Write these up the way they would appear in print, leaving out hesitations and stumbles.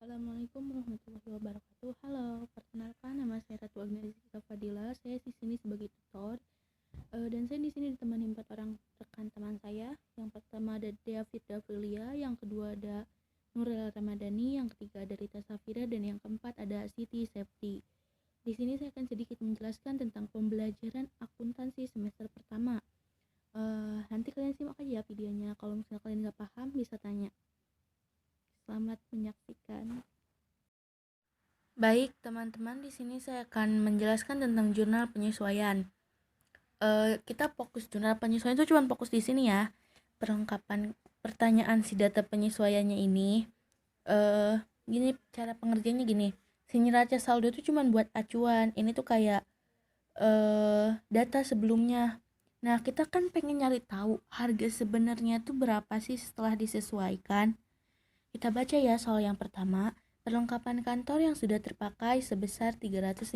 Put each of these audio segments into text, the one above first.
Assalamualaikum warahmatullahi wabarakatuh. Halo, perkenalkan nama saya Ratu Agnesia Fadila. Saya di sini sebagai tutor. Dan saya di sini ditemani 4 orang rekan teman saya. Yang pertama ada David Davrilia, yang kedua ada Nurel Ramadhani, yang ketiga ada Rita Safira, dan yang keempat ada Siti Septi. Di sini saya akan sedikit menjelaskan tentang pembelajaran akuntansi semester pertama. Nanti kalian simak aja videonya. Kalau misalnya kalian nggak paham bisa tanya. Selamat menyaksikan. Baik, teman-teman, di sini saya akan menjelaskan tentang jurnal penyesuaian. Kita fokus jurnal penyesuaian itu cuma fokus di sini ya. Perlengkapan pertanyaan si data penyesuaiannya ini, gini cara pengerjaannya gini. Si neraca saldo itu cuma buat acuan. Ini tuh kayak data sebelumnya. Nah, kita kan pengen nyari tahu harga sebenarnya tuh berapa sih setelah disesuaikan. Kita baca ya soal yang pertama, perlengkapan kantor yang sudah terpakai sebesar 350.000.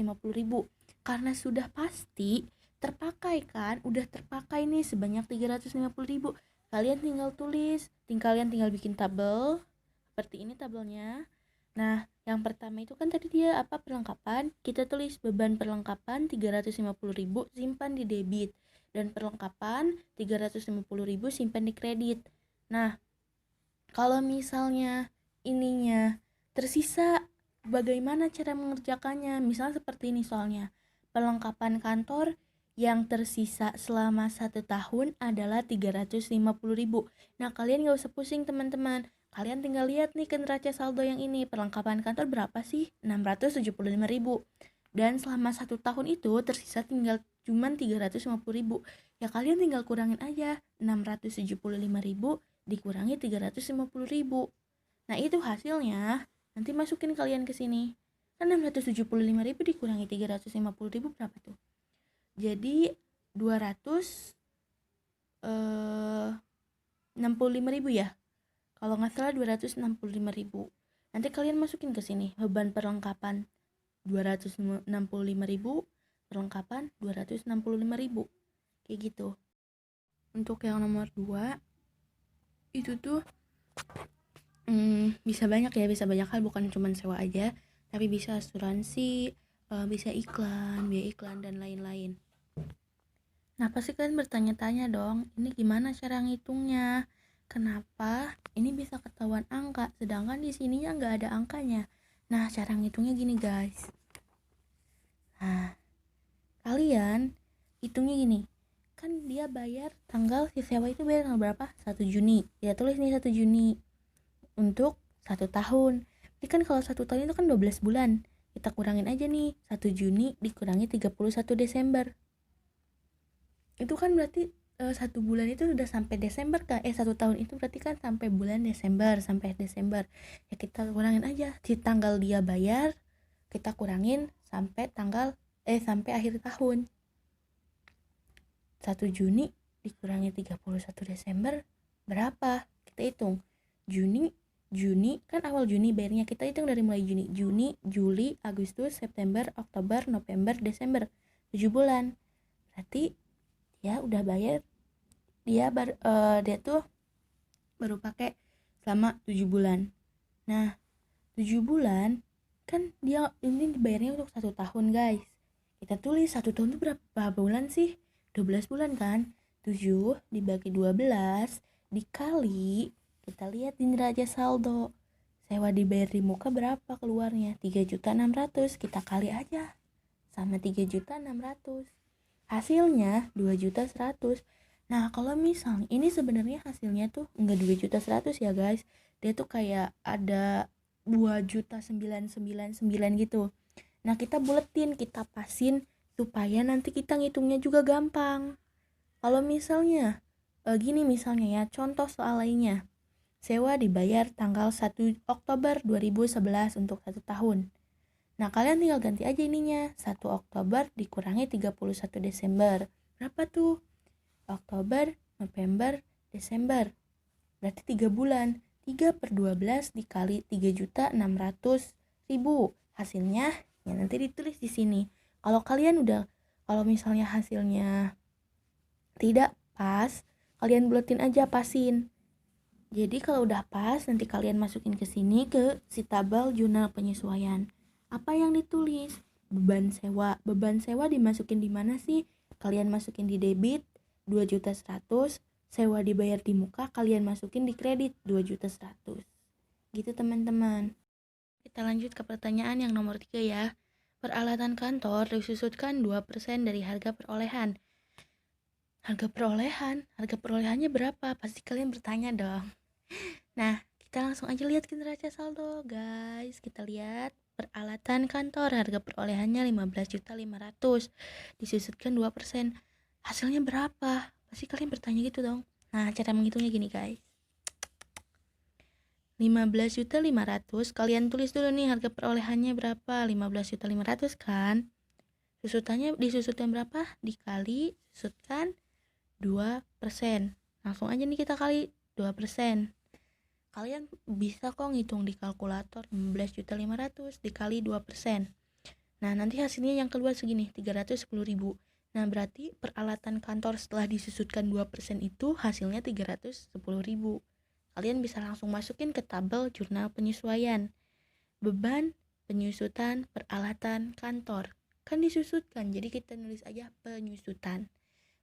Karena sudah pasti terpakai kan, udah terpakai nih sebanyak 350.000. Kalian tinggal tulis, kalian tinggal bikin tabel. Seperti ini tabelnya. Nah, yang pertama itu kan tadi dia apa perlengkapan, kita tulis beban perlengkapan 350.000 simpan di debit dan perlengkapan 350.000 simpan di kredit. Nah, kalau misalnya ininya tersisa, bagaimana cara mengerjakannya? Misalnya seperti ini soalnya. Perlengkapan kantor yang tersisa selama 1 tahun adalah 350.000. Nah, kalian gak usah pusing teman-teman. Kalian tinggal lihat nih ke neraca saldo yang ini. Perlengkapan kantor berapa sih? 675.000. Dan selama 1 tahun itu tersisa tinggal cuman 350.000. Ya kalian tinggal kurangin aja 675.000 dikurangi 350.000. Nah, itu hasilnya. Nanti masukin kalian ke sini. Kan 675.000 dikurangi 350.000 berapa tuh? Jadi 265.000 ya. Kalau nggak salah 265.000. Nanti kalian masukin ke sini. Beban perlengkapan 265.000, perlengkapan 265.000. Kayak gitu. Untuk yang nomor 2 itu tuh bisa banyak ya, bisa banyak hal, bukan cuma sewa aja, tapi bisa asuransi, bisa iklan, biaya iklan, dan lain-lain. Nah, pasti kalian bertanya-tanya dong, ini gimana cara ngitungnya? Kenapa ini bisa ketahuan angka, sedangkan di sininya nggak ada angkanya? Nah, cara ngitungnya gini guys. Nah, kalian hitungnya gini. Kan dia bayar tanggal, si sewa itu bayar tanggal berapa? 1 Juni. Ya tulis nih 1 Juni. Untuk 1 tahun. Jadi kan kalau 1 tahun itu kan 12 bulan. Kita kurangin aja nih, 1 Juni dikurangi 31 Desember. Itu kan berarti 1 bulan itu sudah sampai Desember kan? 1 tahun itu berarti kan sampai bulan Desember, sampai Desember. Ya kita kurangin aja. Si tanggal dia bayar, kita kurangin sampai sampai akhir tahun. 1 Juni dikurangi 31 Desember berapa? Kita hitung. Juni kan awal Juni bayarnya, kita hitung dari mulai Juni, Juli, Agustus, September, Oktober, November, Desember, 7 bulan. Berarti dia udah bayar, dia tuh baru pakai selama 7 bulan. Nah, 7 bulan kan dia ini dibayarnya untuk 1 tahun guys. Kita tulis 1 tahun itu berapa bulan sih? 12 bulan kan? 7 dibagi 12 dikali, kita lihat di neraca saldo. Sewa dibayar di muka berapa keluarnya? 3.600.000. Kita kali aja sama 3.600.000. Hasilnya 2.100.000. Nah, kalau misalnya ini sebenarnya hasilnya tuh enggak 2.100.000 ya guys. Dia tuh kayak ada 2.999.000 gitu. Nah, kita buletin, kita pasin supaya nanti kita ngitungnya juga gampang. Kalau misalnya gini misalnya ya, contoh soal lainnya. Sewa dibayar tanggal 1 Oktober 2011 untuk 1 tahun. Nah, kalian tinggal ganti aja ininya. 1 Oktober dikurangi 31 Desember. Berapa tuh? Oktober, November, Desember. Berarti 3 bulan. 3/12 dikali 3.600.000. Hasilnya ya nanti ditulis di sini. Kalau misalnya hasilnya tidak pas, kalian buletin aja pasin. Jadi kalau udah pas, nanti kalian masukin ke sini ke si tabel jurnal penyesuaian. Apa yang ditulis? Beban sewa. Beban sewa dimasukin di mana sih? Kalian masukin di debit 2.100.000, sewa dibayar di muka, kalian masukin di kredit 2.100.000. Gitu teman-teman. Kita lanjut ke pertanyaan yang nomor 3 ya. Peralatan kantor disusutkan 2% dari harga perolehan. Harga perolehannya berapa? Pasti kalian bertanya dong. Nah, kita langsung aja lihat ke neraca saldo, guys. Kita lihat peralatan kantor, harga perolehannya 15.500.000. Disusutkan 2%. Hasilnya berapa? Pasti kalian bertanya gitu dong. Nah, cara menghitungnya gini, guys. 15.500.000, kalian tulis dulu nih harga perolehannya berapa. 15.500.000 kan. Disusutkan berapa? Dikali susutkan 2%. Langsung aja nih kita kali 2%. Kalian bisa kok ngitung di kalkulator. 15.500.000 dikali 2%. Nah, nanti hasilnya yang keluar segini, 310.000. Nah, berarti peralatan kantor setelah disusutkan 2% itu hasilnya 310.000. Kalian bisa langsung masukin ke tabel jurnal penyesuaian. Beban penyusutan peralatan kantor. Kan disusutkan, jadi kita nulis aja penyusutan.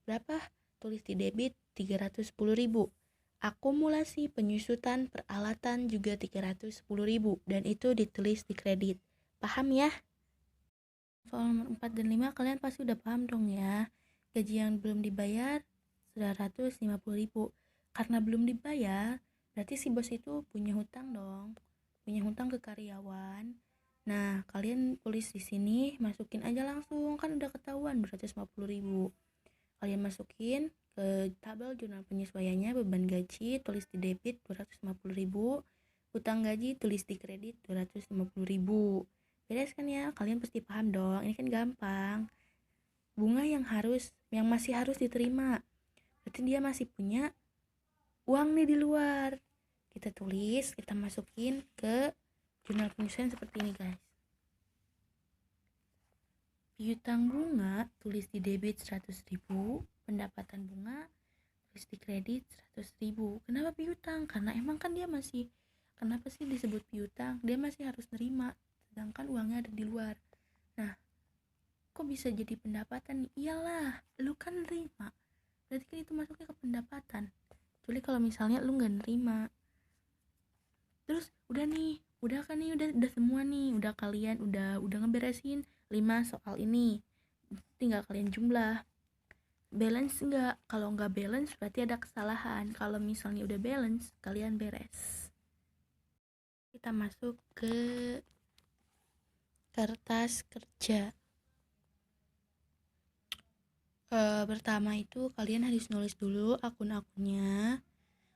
Berapa? Tulis di debit 310.000. Akumulasi penyusutan peralatan juga 310.000 dan itu ditulis di kredit. Paham ya? Soal nomor 4 dan 5 kalian pasti udah paham dong ya. Gaji yang belum dibayar 950.000. Karena belum dibayar, berarti si bos itu punya hutang dong. Punya hutang ke karyawan. Nah, kalian tulis di sini, masukin aja langsung, kan udah ketahuan 250.000. Kalian masukin ke tabel jurnal penyesuaiannya, beban gaji tulis di debit 250.000, hutang gaji tulis di kredit 250.000. Beres kan ya? Kalian pasti paham dong. Ini kan gampang. Bunga yang masih harus diterima. Berarti dia masih punya uang nih di luar. Kita tulis, kita masukin ke jurnal penyesuaian seperti ini, guys. Piutang bunga tulis di debit 100.000, pendapatan bunga tulis di kredit 100.000. Kenapa piutang? Karena emang kan dia masih, kenapa sih disebut piutang? Dia masih harus nerima, sedangkan uangnya ada di luar. Nah, kok bisa jadi pendapatan nih? Iyalah, lu kan nerima, berarti kan itu masuknya ke pendapatan. Kecuali kalau misalnya lu nggak nerima. Terus udah kan nih, udah semua nih, kalian udah ngeberesin 5 soal ini. Tinggal kalian jumlah. Balance enggak? Kalau nggak balance berarti ada kesalahan. Kalau misalnya udah balance, kalian beres. Kita masuk ke kertas kerja. Pertama itu kalian harus nulis dulu akun-akunnya.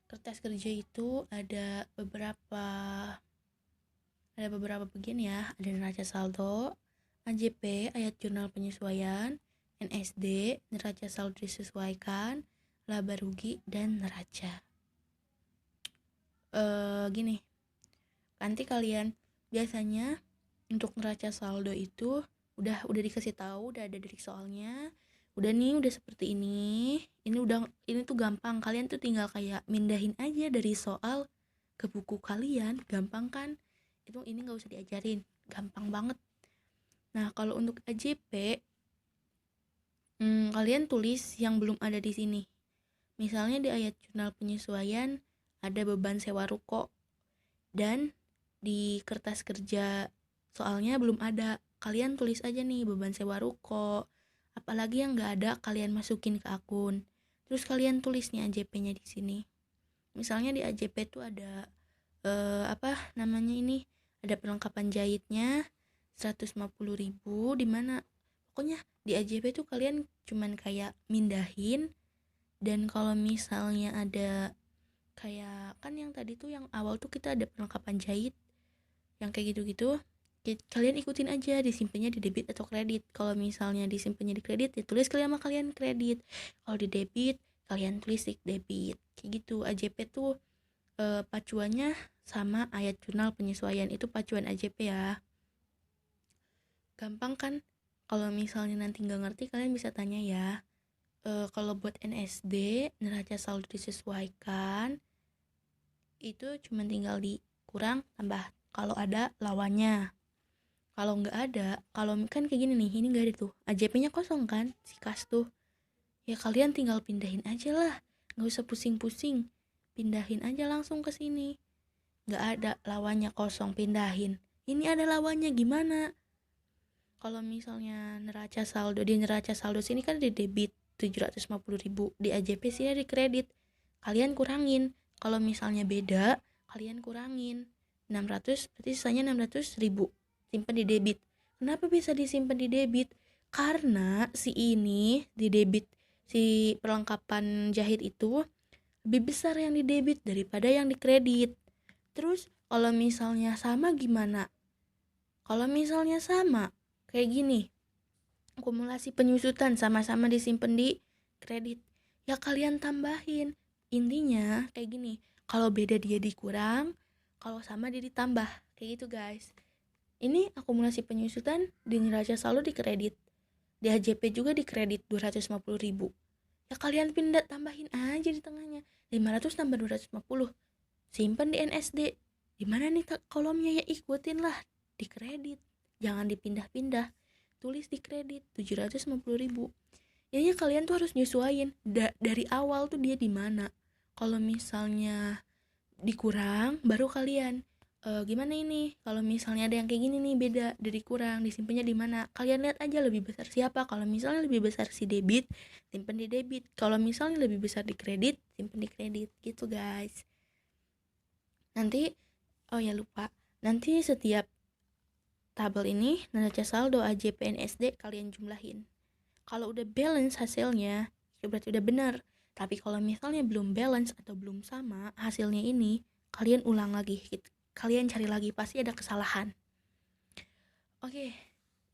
Kertas kerja itu ada beberapa bagian ya. Ada neraca saldo, AJP, ayat jurnal penyesuaian, NSD, neraca saldo disesuaikan, laba rugi, dan neraca. Gini, nanti kalian biasanya untuk neraca saldo itu udah dikasih tahu, udah ada dari soalnya. Udah seperti ini tuh gampang. Kalian tuh tinggal kayak mindahin aja dari soal ke buku kalian. Gampang kan? Ini nggak usah diajarin, gampang banget. Nah, kalau untuk AJP, kalian tulis yang belum ada di sini. Misalnya di ayat jurnal penyesuaian ada beban sewa ruko, dan di kertas kerja soalnya belum ada. Kalian tulis aja nih beban sewa ruko. Apalagi yang nggak ada, kalian masukin ke akun. Terus kalian tulis nih AJP-nya di sini. Misalnya di AJP tuh ada ada perlengkapan jahitnya 150.000, dimana pokoknya di AJP tuh kalian cuman kayak mindahin. Dan kalau misalnya ada kayak, kan yang tadi tuh yang awal tuh kita ada perlengkapan jahit yang kayak gitu-gitu, kalian ikutin aja, disimpannya di debit atau kredit. Kalau misalnya disimpannya di kredit, ya tulis kalian kredit. Kalau di debit, kalian tulis di debit. Kayak gitu. AJP tuh pacuannya sama ayat jurnal penyesuaian, itu pacuan AJP ya. Gampang kan? Kalau misalnya nanti nggak ngerti, kalian bisa tanya ya. Kalau buat NSD, neraca saldo disesuaikan, itu cuma tinggal dikurang tambah kalau ada lawannya. Kalau nggak ada, kalau kan kayak gini nih, ini nggak ada tuh, AJP-nya kosong kan, si kas tuh. Ya kalian tinggal pindahin aja lah, nggak usah pusing-pusing, pindahin aja langsung ke sini. Nggak ada lawannya, kosong, pindahin. Ini ada lawannya, gimana? Kalau misalnya neraca saldo, di neraca saldo sini kan di debit 750.000, di AJP sini di kredit. Kalian kurangin. Kalau misalnya beda, kalian kurangin 600, berarti sisanya 600.000. Simpan di debit. Kenapa bisa disimpan di debit? Karena si ini di debit, si perlengkapan jahit itu lebih besar yang di debit daripada yang di kredit. Terus kalau misalnya sama gimana? Kalau misalnya sama, kayak gini, akumulasi penyusutan sama-sama disimpan di kredit, ya kalian tambahin. Intinya kayak gini, kalau beda dia dikurang, kalau sama dia ditambah, kayak gitu guys. Ini akumulasi penyusutan di neraca saldo di kredit, di HJP juga di kredit 250.000. Ya kalian pindah, tambahin aja di tengahnya, 500 tambah 250, simpan di NSD. Dimana nih kolomnya, ya ikutin lah di kredit, jangan dipindah-pindah, tulis di kredit 750.000. Ya kalian tuh harus nyesuaiin dari awal tuh dia di mana. Kalau misalnya dikurang, baru kalian gimana ini, kalau misalnya ada yang kayak gini nih, beda dari kurang, disimpannya di mana, kalian lihat aja lebih besar siapa. Kalau misalnya lebih besar si debit, simpan di debit. Kalau misalnya lebih besar di kredit, simpan di kredit, gitu guys. Nanti oh ya lupa, nanti setiap tabel ini neraca saldo, AJP, NSD kalian jumlahin. Kalau udah balance hasilnya, ya berarti udah benar. Tapi kalau misalnya belum balance atau belum sama hasilnya ini, kalian ulang lagi. Kalian cari lagi, pasti ada kesalahan. Oke,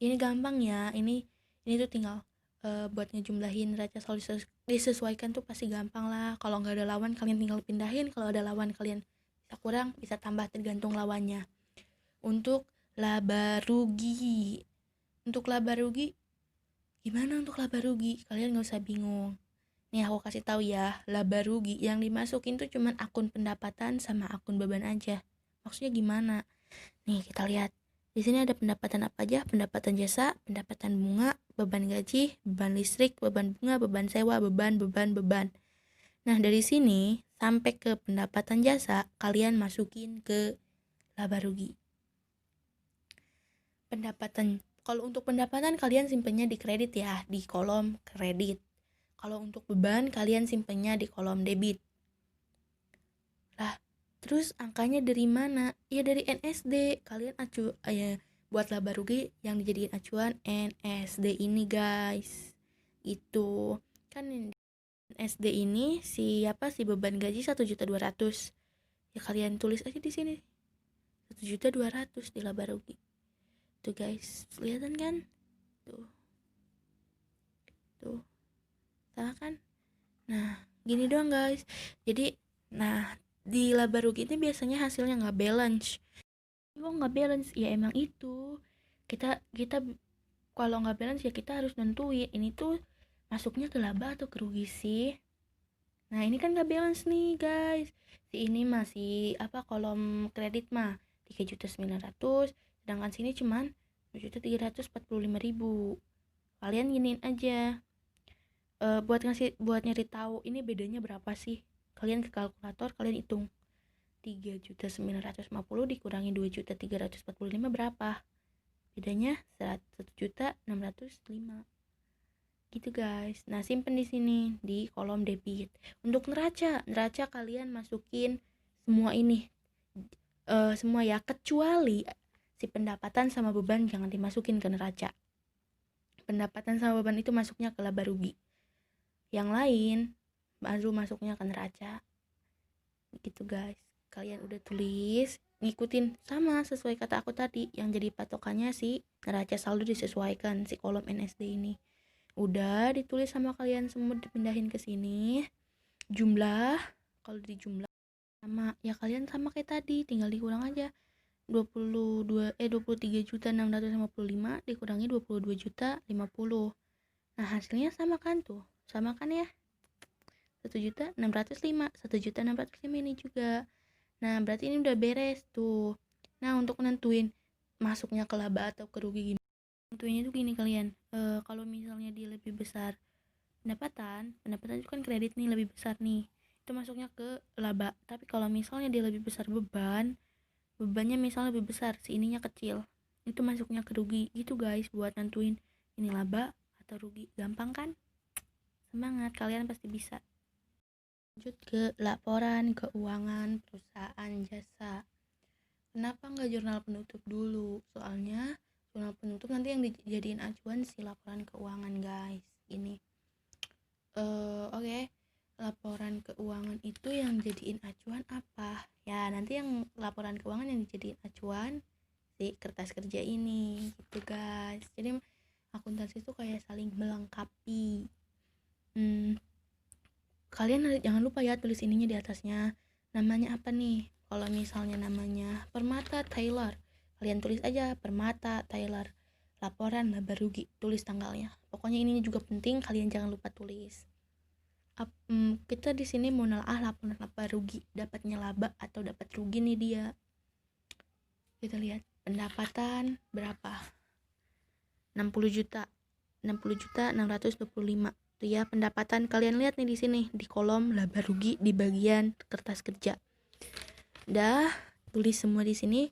ini gampang ya. Ini tuh tinggal buat ngejumlahin neraca saldo disesuaikan tuh pasti gampang lah. Kalau nggak ada lawan, kalian tinggal pindahin. Kalau ada lawan, kalian bisa kurang, bisa tambah, tergantung lawannya. Untuk laba rugi, gimana untuk laba rugi? Kalian nggak usah bingung. Nih aku kasih tahu ya, laba rugi yang dimasukin tuh cuman akun pendapatan sama akun beban aja. Maksudnya gimana? Nih kita lihat. Di sini ada pendapatan apa aja? Pendapatan jasa, pendapatan bunga, beban gaji, beban listrik, beban bunga, beban sewa, beban. Nah dari sini sampai ke pendapatan jasa, kalian masukin ke laba rugi. Kalau untuk pendapatan kalian simpennya di kredit ya, di kolom kredit. Kalau untuk beban kalian simpennya di kolom debit. Lah, terus angkanya dari mana? Ya dari NSD. Kalian buat laba rugi yang dijadiin acuan NSD ini guys. Itu kan NSD ini siapa sih beban gaji 1.200.000. Ya kalian tulis aja di sini 1.200.000 di laba rugi. Tuh guys, kelihatan kan? Tuh. Salah kan? Nah, gini doang guys. Jadi, di laba rugi ini biasanya hasilnya nggak balance. Kok nggak balance? Ya emang itu. Kita kita kalau nggak balance ya kita harus nentuin ini tuh masuknya ke laba atau ke rugi sih. Nah ini kan nggak balance nih guys. Si ini masih kolom kredit mah 3.900.000, sedangkan sini cuman 2.345.000. Kalian giniin aja. Buat nyari tahu ini bedanya berapa sih, kalian ke kalkulator, kalian hitung 3.950.000 dikurangi 2.345.000 berapa, bedanya 1.605.000 gitu guys. Nah simpen di sini di kolom debit. Untuk neraca kalian masukin semua ini, semua ya, kecuali si pendapatan sama beban jangan dimasukin ke neraca. Pendapatan sama beban itu masuknya ke laba rugi, yang lain baru masuknya ke neraca gitu guys. Kalian udah tulis, ngikutin sama sesuai kata aku tadi, yang jadi patokannya si neraca saldo disesuaikan, si kolom NSD ini udah ditulis sama kalian semua, dipindahin ke sini. Jumlah, kalau dijumlah sama ya kalian sama kayak tadi, tinggal dikurang aja 23.655 dikurangi 22.050. Nah hasilnya sama kan tuh, sama kan ya, 1.605.000 1.605.000 ini juga. Nah, berarti ini udah beres tuh. Nah, untuk nentuin masuknya ke laba atau ke rugi gimana? Nentuinnya tuh gini kalian. Kalau misalnya dia lebih besar pendapatan itu kan kredit nih lebih besar nih. Itu masuknya ke laba. Tapi kalau misalnya dia lebih besar bebannya misalnya lebih besar, si ininya kecil. Itu masuknya ke rugi. Gitu guys, buat nentuin ini laba atau rugi. Gampang kan? Semangat, kalian pasti bisa. Lanjut ke laporan keuangan perusahaan jasa. Kenapa nggak jurnal penutup dulu? Soalnya jurnal penutup nanti yang dijadiin acuan si laporan keuangan guys. Ini oke. Laporan keuangan itu yang jadiin acuan apa? Ya nanti yang laporan keuangan yang dijadiin acuan si kertas kerja ini gitu guys. Jadi akuntansi itu kayak saling melengkapi. Kalian jangan lupa ya tulis ininya di atasnya. Namanya apa nih? Kalau misalnya namanya Permata Taylor, kalian tulis aja Permata Taylor. Laporan laba rugi, tulis tanggalnya. Pokoknya ini juga penting, kalian jangan lupa tulis. Kita di sini mau nelaah laporan laba rugi, dapatnya laba atau dapat rugi nih dia. Kita lihat pendapatan berapa? 60 juta. 60 juta 625 tuh ya pendapatan. Kalian lihat nih di sini di kolom laba rugi di bagian kertas kerja. Dah tulis semua di sini.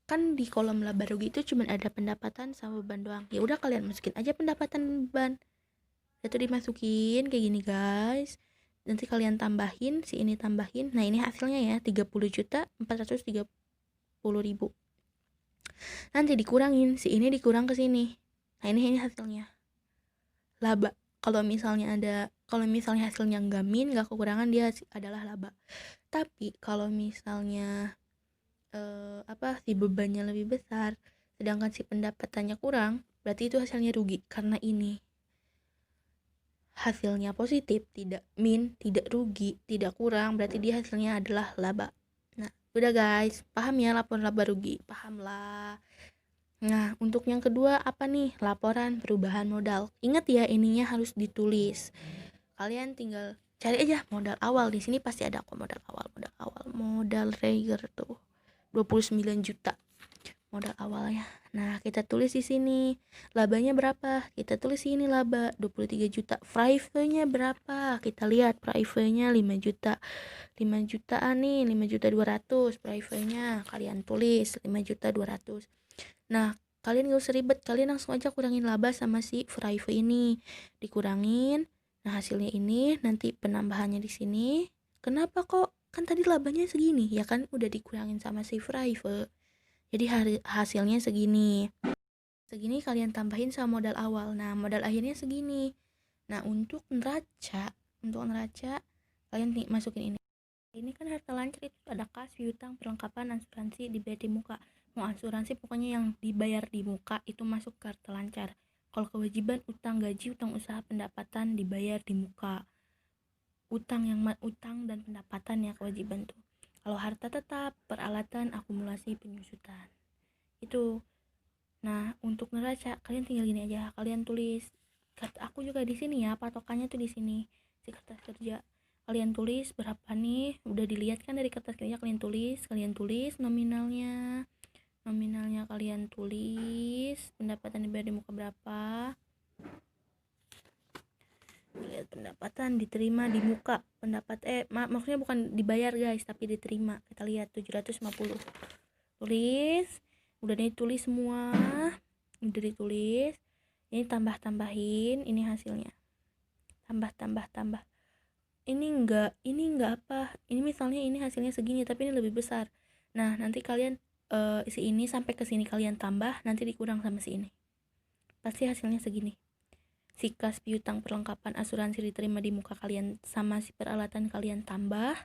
Kan di kolom laba rugi itu cuma ada pendapatan sama beban doang. Ya udah kalian masukin aja pendapatan beban. Itu dimasukin kayak gini guys. Nanti kalian tambahin, si ini tambahin. Nah, ini hasilnya ya 30 juta 430 ribu. Nanti dikurangin, si ini dikurang ke sini. Nah, ini hasilnya. Laba. Kalau misalnya hasilnya nggak nggak kekurangan, dia adalah laba. Tapi kalau misalnya si bebannya lebih besar sedangkan si pendapatannya kurang, berarti itu hasilnya rugi. Karena ini hasilnya positif, tidak tidak rugi, tidak kurang, berarti dia hasilnya adalah laba. Nah, udah guys, paham ya laporan laba rugi? Paham lah. Nah, untuk yang kedua apa nih? Laporan perubahan modal. Ingat ya, ininya harus ditulis. Kalian tinggal cari aja modal awal. Di sini pasti ada kok modal awal. Modal Raiger tuh 29 juta modal awalnya. Nah, kita tulis di sini labanya berapa? Kita tulis ini laba 23 juta. Prive-nya berapa? Kita lihat prive-nya 5 juta. 5 jutaan nih, 5 juta 200 prive-nya. Kalian tulis 5 juta 200. Nah, kalian gak usah ribet, kalian langsung aja kurangin laba sama si prive ini. Dikurangin. Nah, hasilnya ini nanti penambahannya di sini. Kenapa kok? Kan tadi labanya segini, ya kan udah dikurangin sama si prive. Jadi hasilnya segini. Segini kalian tambahin sama modal awal. Nah, modal akhirnya segini. Nah, untuk neraca kalian nih masukin ini. Ini kan harta lancar itu ada kas, piutang, perlengkapan, asuransi dibayar di muka. Mau asuransi pokoknya yang dibayar di muka itu masuk ke harta lancar. Kalau kewajiban utang gaji, utang usaha, pendapatan dibayar di muka. Utang dan pendapatan ya kewajiban tuh. Kalau harta tetap, peralatan, akumulasi, penyusutan. Itu. Nah, untuk neraca kalian tinggal gini aja, kalian tulis. Aku juga di sini ya, patokannya tuh di sini. Si kertas kerja. Kalian tulis berapa nih? Udah dilihat kan dari kertas kerja, kalian tulis nominalnya. Nominalnya kalian tulis, pendapatan dibayar di muka berapa? Lihat pendapatan diterima di muka. Maksudnya bukan dibayar guys, tapi diterima. Kita lihat 750. Tulis. Udah ditulis semua. Udah ditulis. Ini tambahin, ini hasilnya. Tambah. Ini enggak apa? Ini misalnya ini hasilnya segini, tapi ini lebih besar. Nah, nanti kalian si ini sampai ke sini kalian tambah, nanti dikurang sama si ini. Pasti hasilnya segini. Si kas, piutang, perlengkapan, asuransi diterima di muka kalian sama si peralatan kalian tambah.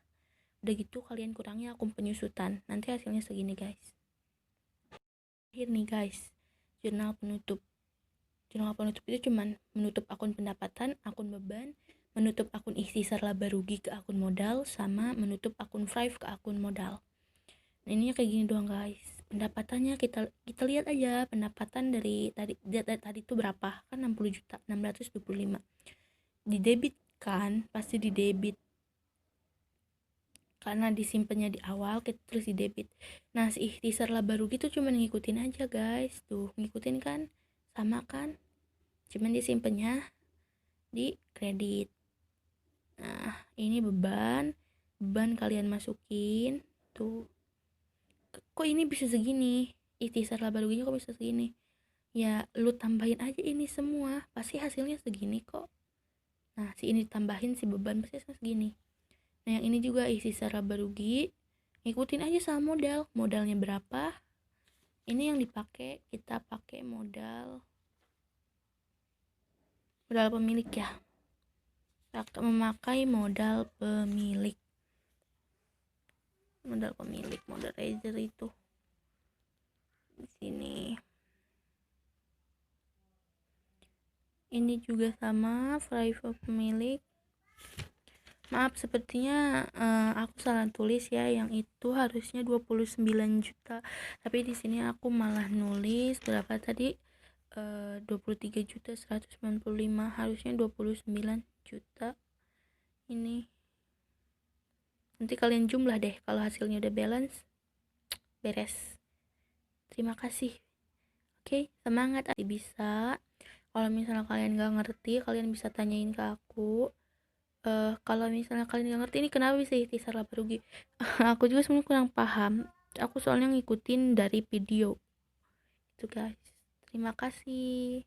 Udah gitu kalian kurangi akun penyusutan. Nanti hasilnya segini, guys. Akhir nih, guys. Jurnal penutup itu cuman menutup akun pendapatan, akun beban, menutup akun ikhtisar laba rugi ke akun modal, sama menutup akun prive ke akun modal. Nah, ininya kayak gini doang guys. Pendapatannya kita lihat aja pendapatan dari tadi itu berapa, kan 60 juta 625. Di debit kan, pasti di debit. karena disimpannya di awal kita terus di debit. Nah si ikhtisar laba rugi tuh cuman ngikutin aja guys, tuh ngikutin kan, sama kan, cuman disimpannya di kredit. Nah ini beban kalian masukin tuh. Kok ini bisa segini, ikhtisar laba ruginya kok bisa segini, ya lu tambahin aja ini semua pasti hasilnya segini kok. Nah si ini tambahin si beban pasti hasilnya segini. Nah yang ini juga ikhtisar laba rugi, ngikutin aja sama modalnya berapa. Ini yang dipakai, kita pakai modal pemilik ya, memakai modal pemilik, modal raiser itu di sini. Ini juga sama, private pemilik. Maaf sepertinya aku salah tulis ya, yang itu harusnya 29 juta. Tapi di sini aku malah nulis berapa tadi? 23 juta 195, harusnya 29 juta. Ini nanti kalian jumlah deh, kalau hasilnya udah balance beres. Terima kasih. Oke, semangat, bisa. Kalau misalnya kalian gak ngerti, kalian bisa tanyain ke aku. Kalau misalnya kalian gak ngerti ini kenapa bisa ikhtisar laba rugi, aku juga sebenarnya kurang paham. Aku soalnya ngikutin dari video itu guys. Terima kasih.